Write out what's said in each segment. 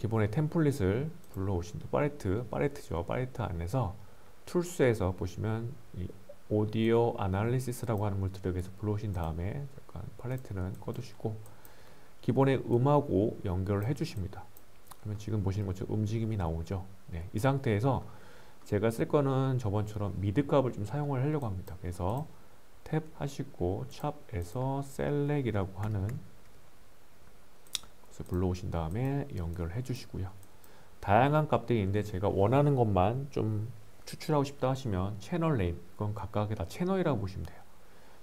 기본의 템플릿을 불러오신 팔레트죠. 팔레트 안에서 툴스에서 보시면 이 오디오 아날리시스라고 하는 걸 드래그해서 불러오신 다음에 잠깐 팔레트는 꺼두시고 기본의 음하고 연결을 해주십니다. 그러면 지금 보시는 것처럼 움직임이 나오죠. 네, 이 상태에서 제가 쓸 거는 저번처럼 미드 값을 좀 사용을 하려고 합니다. 그래서 탭 하시고 샵에서 셀렉이라고 하는 것을 불러오신 다음에 연결을 해주시고요. 다양한 값들이 있는데 제가 원하는 것만 좀 추출하고 싶다 하시면 채널 네임, 그건 각각의 다 채널이라고 보시면 돼요.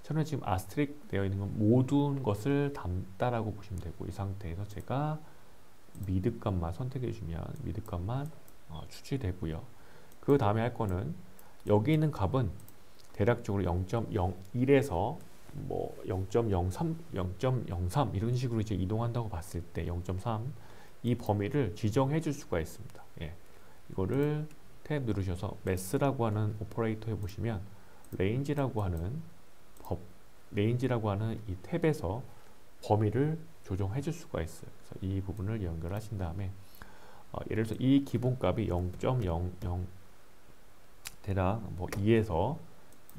채널 지금 아스트릭 되어 있는 건 모든 것을 담다라고 보시면 되고, 이 상태에서 제가 미드 값만 선택해 주시면 미드 값만 추출되고요. 그 다음에 할 거는 여기 있는 값은 대략적으로 0.01에서 뭐 0.03, 0.03 이런 식으로 이제 이동한다고 봤을 때 0.3 이 범위를 지정해 줄 수가 있습니다. 예. 이거를 탭 누르셔서 매스라고 하는 오퍼레이터 해보시면 레인지라고 하는 이 탭에서 범위를 조정해 줄 수가 있어요. 그래서 이 부분을 연결하신 다음에 예를 들어서 이 기본값이 0.00 대략 뭐 2에서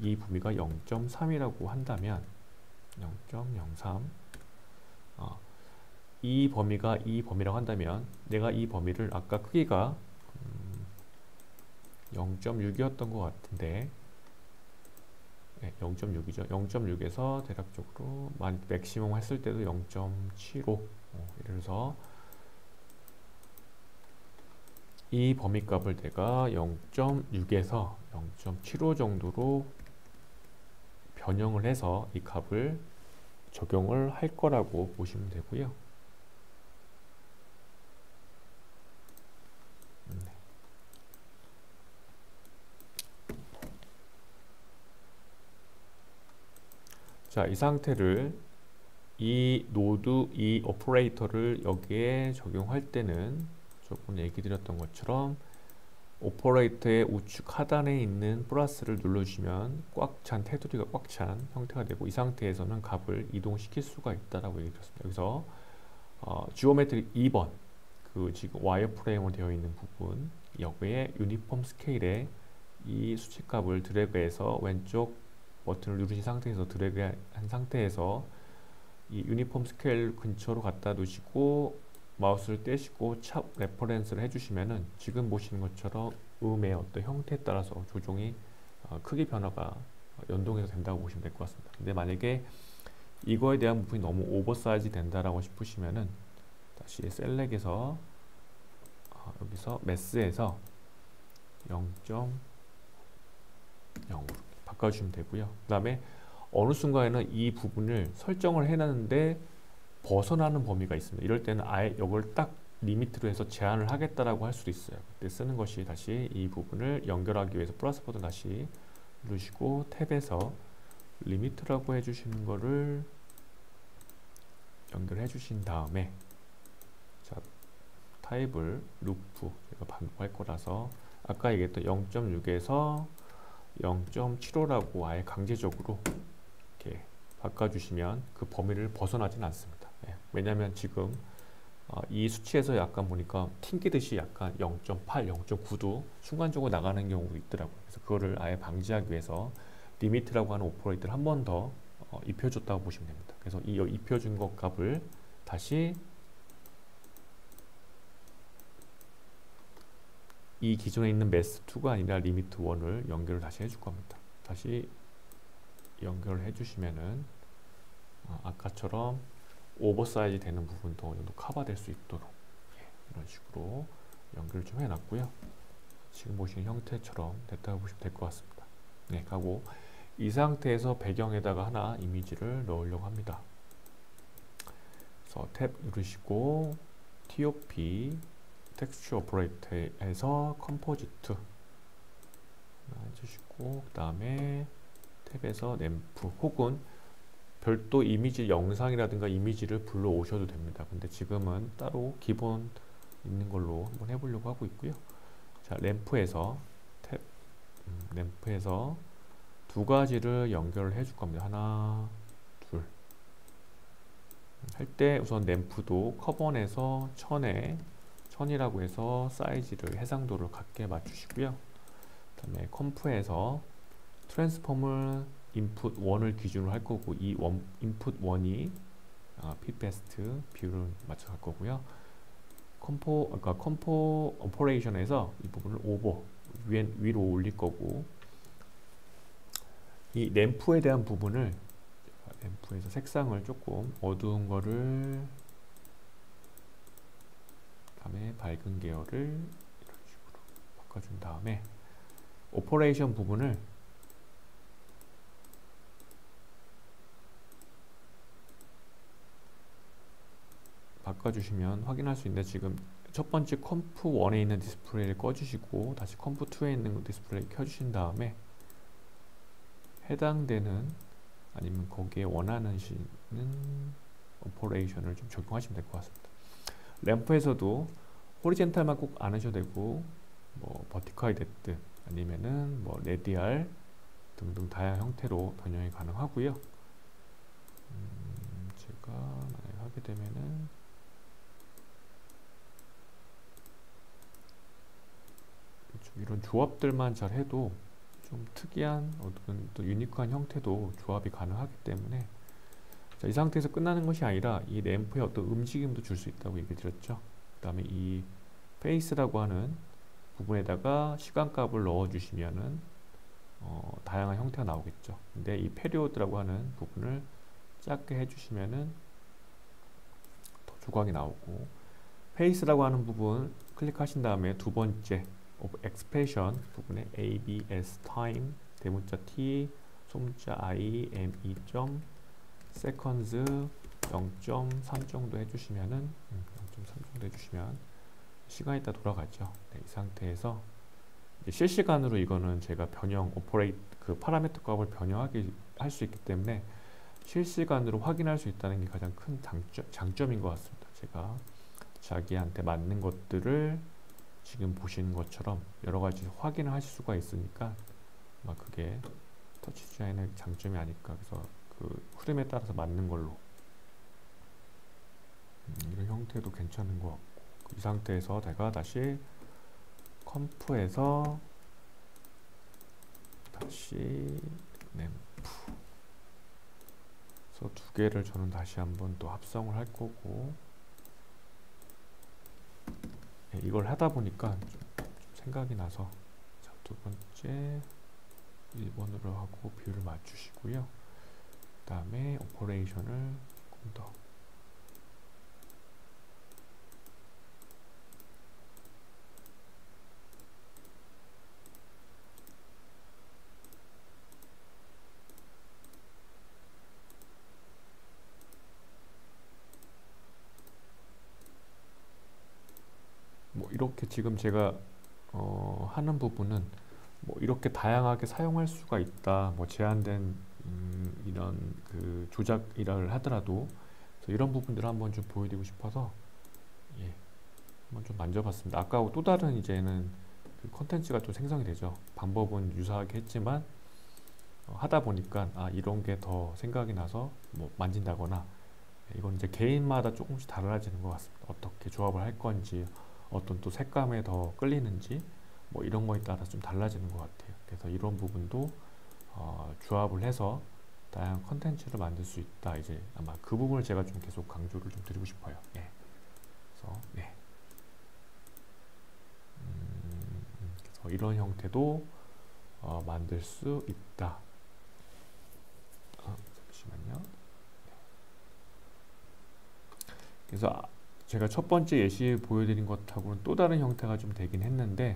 이 범위가 0.3이라고 한다면 0.03 이 범위가 이 범위라고 한다면 내가 이 범위를 아까 크기가 0.6이었던 것 같은데, 네, 0.6이죠. 0.6에서 대략적으로 맥시멈 했을 때도 0.75 예를 들어서 이 범위 값을 내가 0.6에서 0.75 정도로 변형을 해서 이 값을 적용을 할 거라고 보시면 되고요. 자, 이 상태를 이 노드, 이 오퍼레이터를 여기에 적용할 때는 조금 얘기 드렸던 것처럼 오퍼레이터의 우측 하단에 있는 플러스를 눌러주시면 꽉 찬 테두리가 꽉 찬 형태가 되고, 이 상태에서는 값을 이동시킬 수가 있다라고 얘기 드렸습니다. 여기서 지오메트릭 2번 그 지금 와이어프레임으로 되어 있는 부분 여기에 유니폼 스케일에 이 수치값을 드래그해서 왼쪽 버튼을 누르신 상태에서 드래그한 상태에서 이 유니폼 스케일 근처로 갖다 두시고 마우스를 떼시고 샵 레퍼런스를 해주시면은 지금 보시는 것처럼 음의 어떤 형태에 따라서 조종이 크기 변화가 연동해서 된다고 보시면 될 것 같습니다. 근데 만약에 이거에 대한 부분이 너무 오버사이즈 된다라고 싶으시면은 다시 셀렉에서 여기서 매스에서 0.0 바꿔주시면 되고요. 그 다음에 어느 순간에는 이 부분을 설정을 해놨는데 벗어나는 범위가 있습니다. 이럴 때는 아예 이걸 딱 리미트로 해서 제한을 하겠다라고 할 수도 있어요. 그때 쓰는 것이 다시 이 부분을 연결하기 위해서 플러스 버튼 다시 누르시고 탭에서 리미트라고 해주시는 거를 연결해 주신 다음에 자, 타입을 루프 제가 반복할 거라서 아까 얘기했던 0.6에서 0.75라고 아예 강제적으로 이렇게 바꿔주시면 그 범위를 벗어나진 않습니다. 예, 왜냐하면 지금 이 수치에서 약간 보니까 튕기듯이 약간 0.8, 0.9도 순간적으로 나가는 경우도 있더라고요. 그래서 그거를 아예 방지하기 위해서 리미트라고 하는 오퍼레이터를 한 번 더 입혀줬다고 보시면 됩니다. 그래서 이 입혀준 것 값을 다시 이 기존에 있는 매스2가 아니라 리미트1을 연결을 다시 해줄 겁니다. 다시 연결을 해주시면은 아까처럼 오버사이즈 되는 부분도 어느 정도 커버될 수 있도록 이런 식으로 연결을 좀 해놨고요. 지금 보시는 형태처럼 됐다고 보시면 될 것 같습니다. 네, 하고 이 상태에서 배경에다가 하나 이미지를 넣으려고 합니다. 그래서 탭 누르시고 TOP 텍스처 오퍼레이터에서 컴포지트 해주시고 그 다음에 탭에서 램프 혹은 별도 이미지 영상이라든가 이미지를 불러오셔도 됩니다. 근데 지금은 따로 기본 있는 걸로 한번 해보려고 하고 있고요. 자, 램프에서 탭 램프에서 두 가지를 연결을 해줄 겁니다. 하나, 둘. 할 때 우선 램프도 커버넷에서 1000에 선이라고 해서 사이즈를 해상도를 같게 맞추시고요. 그 다음에 컴프에서 트랜스폼을 인풋 1을 기준으로 할 거고 이 인풋 1이 핏베스트 비율을 맞춰 갈 거고요. 컴포 오퍼레이션에서 이 부분을 오버 위로 올릴 거고 이 램프에 대한 부분을 램프에서 색상을 조금 어두운 거를 다음에 밝은 계열을 이런 식으로 바꿔준 다음에 오퍼레이션 부분을 바꿔주시면 확인할 수 있는데 지금 첫 번째 컴프 1에 있는 디스플레이를 꺼주시고 다시 컴프 2에 있는 디스플레이 켜주신 다음에 해당되는 아니면 거기에 원하는 오퍼레이션을 좀 적용하시면 될 것 같습니다. 램프에서도 호리젠탈만 꼭 안 하셔도 되고 뭐 버티컬이 됐든 아니면은 뭐 레디알 등등 다양한 형태로 변형이 가능하고요. 제가 만약에 하게 되면은 이런 조합들만 잘 해도 좀 특이한 어떤 또 유니크한 형태도 조합이 가능하기 때문에 자, 이 상태에서 끝나는 것이 아니라 이 램프에 어떤 움직임도 줄 수 있다고 얘기 드렸죠. 그 다음에 이 페이스라고 하는 부분에다가 시간값을 넣어 주시면은 다양한 형태가 나오겠죠. 근데 이 페리오드라고 하는 부분을 작게 해주시면은 더 조각이 나오고 페이스라고 하는 부분 클릭하신 다음에 두 번째 expression 부분에 ABS time 대문자 T 소문자 I M2 seconds 0.3 정도 해주시면은 0.3 정도 해주시면 시간이 있다 돌아가죠. 네, 이 상태에서 이제 실시간으로 이거는 제가 변형 그 파라미터 값을 변형하게 할 수 있기 때문에 실시간으로 확인할 수 있다는 게 가장 큰 장점인 것 같습니다. 제가 자기한테 맞는 것들을 지금 보시는 것처럼 여러 가지 확인을 하실 수가 있으니까 아마 그게 터치 디자인의 장점이 아닐까. 그래서 그 흐름에 따라서 맞는 걸로 이런 형태도 괜찮은 것 같고 이 상태에서 제가 다시 컴프에서 다시 램프 그래서 두 개를 저는 다시 한번 또 합성을 할 거고 네, 이걸 하다 보니까 좀 생각이 나서 자, 두 번째 1번으로 하고 비율을 맞추시고요. 그 다음에 오퍼레이션을 조금 더 뭐 이렇게 지금 제가 하는 부분은 뭐 이렇게 다양하게 사용할 수가 있다. 뭐 제한된 이런 그 조작 일을 하더라도 이런 부분들을 한번 좀 보여드리고 싶어서 예, 한번 좀 만져봤습니다. 아까하고 또 다른 이제는 그 컨텐츠가 또 생성이 되죠. 방법은 유사하게 했지만 하다 보니까 이런 게 더 생각이 나서 뭐 만진다거나 이건 이제 개인마다 조금씩 달라지는 것 같습니다. 어떻게 조합을 할 건지 어떤 또 색감에 더 끌리는지 뭐 이런 거에 따라 좀 달라지는 것 같아요. 그래서 이런 부분도 조합을 해서 다양한 컨텐츠를 만들 수 있다. 이제 아마 그 부분을 제가 좀 계속 강조를 좀 드리고 싶어요. 예. 그래서 네. 그래서 이런 형태도 만들 수 있다. 잠시만요. 그래서 제가 첫 번째 예시 보여드린 것하고는 또 다른 형태가 좀 되긴 했는데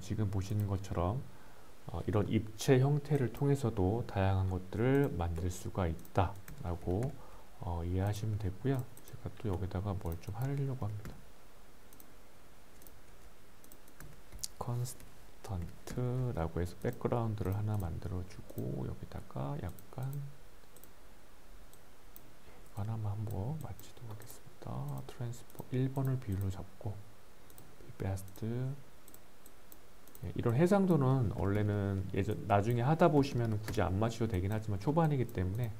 지금 보시는 것처럼 이런 입체 형태를 통해서도 다양한 것들을 만들 수가 있다 라고 이해하시면 되고요. 제가 또 여기다가 뭘 좀 하려고 합니다. 컨스턴트라고 해서 백그라운드를 하나 만들어 주고 여기다가 약간 하나만 한번 맞추도록 하겠습니다. 트랜스포 1번을 비율로 잡고 베스트 이런 해상도는 원래는 나중에 하다 보시면 굳이 안 맞추셔도 되긴 하지만 초반이기 때문에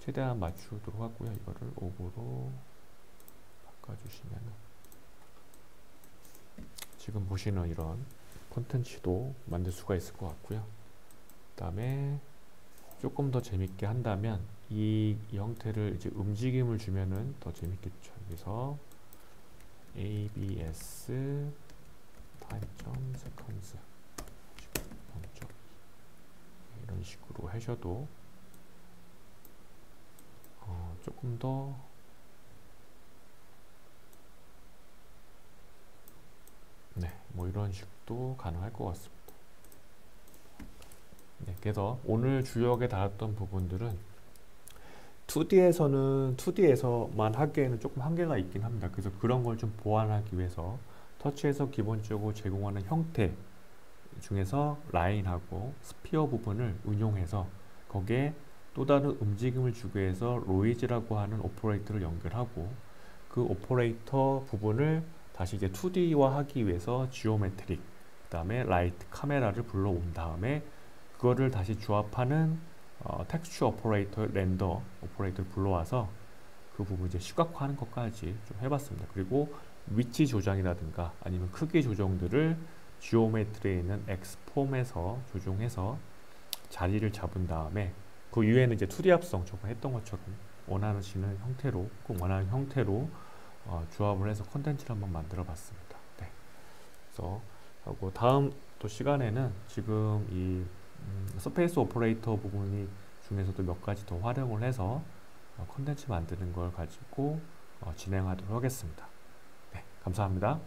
최대한 맞추도록 하고요. 이거를 5로 바꿔주시면 지금 보시는 이런 콘텐츠도 만들 수가 있을 것 같고요. 그 다음에 조금 더 재밌게 한다면 이 형태를 이제 움직임을 주면은 더 재밌겠죠. 여기서 ABS 타임점 세컨즈 이런 식으로 하셔도 조금 더 뭐 이런 식도 가능할 것 같습니다. 그래서 오늘 주역에 다뤘던 부분들은 2D에서만 하기에는 조금 한계가 있긴 합니다. 그래서 그런 걸 좀 보완하기 위해서 터치에서 기본적으로 제공하는 형태 중에서 라인하고 스피어 부분을 운용해서 거기에 또 다른 움직임을 주기 위해서 로이즈라고 하는 오퍼레이터를 연결하고 그 오퍼레이터 부분을 다시 이제 2D화 하기 위해서 지오메트릭, 그 다음에 라이트 카메라를 불러온 다음에 그거를 다시 조합하는 텍스처 오퍼레이터, 렌더 오퍼레이터를 불러와서 그 부분 이제 시각화하는 것까지 좀 해봤습니다. 그리고 위치 조정이라든가 아니면 크기 조정들을 지오메트리에 있는 엑스폼에서 조정해서 자리를 잡은 다음에 그 이후에는 이제 2D 합성 저번에 했던 것처럼 원하시는 형태로 꼭 원하는 형태로 조합을 해서 콘텐츠를 한번 만들어 봤습니다. 그래서 하고 다음 또 시간에는 지금 이 서페이스 오퍼레이터 부분이 중에서도 몇 가지 더 활용을 해서 콘텐츠 만드는 걸 가지고 진행하도록 하겠습니다. 감사합니다.